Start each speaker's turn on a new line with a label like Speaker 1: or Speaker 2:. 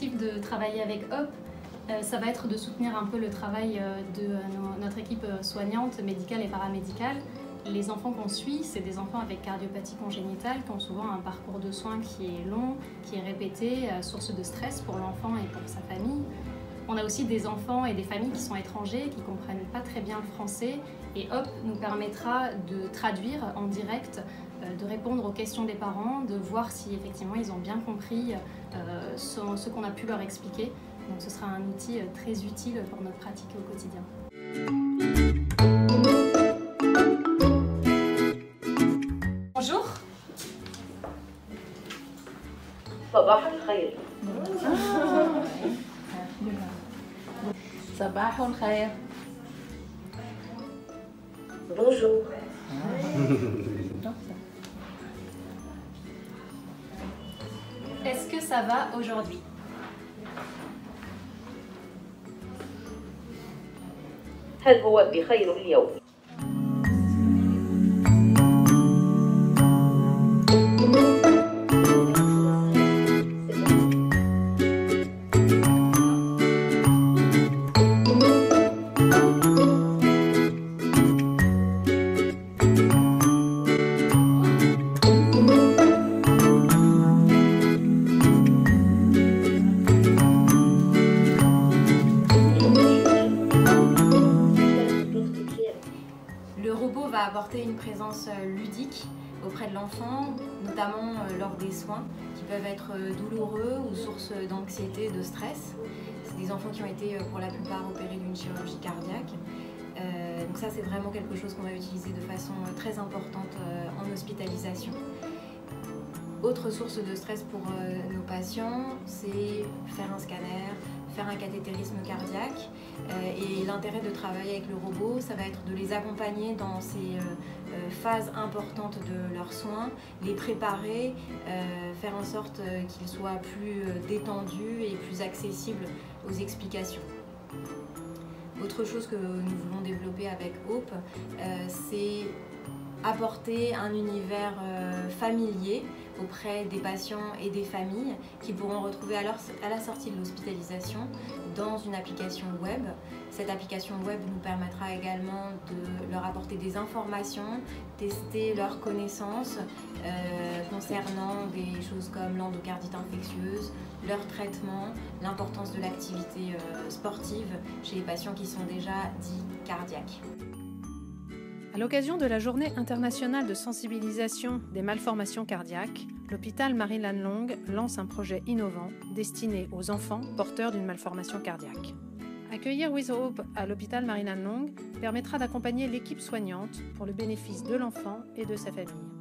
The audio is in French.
Speaker 1: l'objectif de travailler avec Hope, ça va être de soutenir un peu le travail de notre équipe soignante, médicale et paramédicale. Les enfants qu'on suit, c'est des enfants avec cardiopathie congénitale qui ont souvent un parcours de soins qui est long, qui est répété, source de stress pour l'enfant et pour sa famille. On a aussi des enfants et des familles qui sont étrangers, qui ne comprennent pas très bien le français. Et Hope nous permettra de traduire en direct, de répondre aux questions des parents, de voir si effectivement ils ont bien compris ce qu'on a pu leur expliquer. Donc ce sera un outil très utile pour notre pratique au quotidien. Bonjour.
Speaker 2: صباح الخير.
Speaker 3: صباح الخير.
Speaker 2: Bonjour.
Speaker 1: Est-ce que ça va aujourd'hui?
Speaker 2: هل هو بخير اليوم؟
Speaker 4: Le robot va apporter une présence ludique auprès de l'enfant, notamment lors des soins qui peuvent être douloureux ou source d'anxiété, de stress. C'est des enfants qui ont été pour la plupart opérés d'une chirurgie cardiaque. Donc ça, c'est vraiment quelque chose qu'on va utiliser de façon très importante en hospitalisation. Autre source de stress pour nos patients, c'est faire un scanner, faire un cathétérisme cardiaque. Et l'intérêt de travailler avec le robot, ça va être de les accompagner dans ces phases importantes de leurs soins, les préparer, faire en sorte qu'ils soient plus détendus et plus accessibles aux explications. Autre chose que nous voulons développer avec Hope, c'est apporter un univers familier auprès des patients et des familles qui pourront retrouver à la sortie de l'hospitalisation dans une application web. Cette application web nous permettra également de leur apporter des informations, tester leurs connaissances concernant des choses comme l'endocardite infectieuse, leur traitement, l'importance de l'activité sportive chez les patients qui sont déjà dits cardiaques.
Speaker 5: À l'occasion de la Journée internationale de sensibilisation des malformations cardiaques, l'hôpital Marie-Lannelongue lance un projet innovant destiné aux enfants porteurs d'une malformation cardiaque. Accueillir With Hope à l'hôpital Marie-Lannelongue permettra d'accompagner l'équipe soignante pour le bénéfice de l'enfant et de sa famille.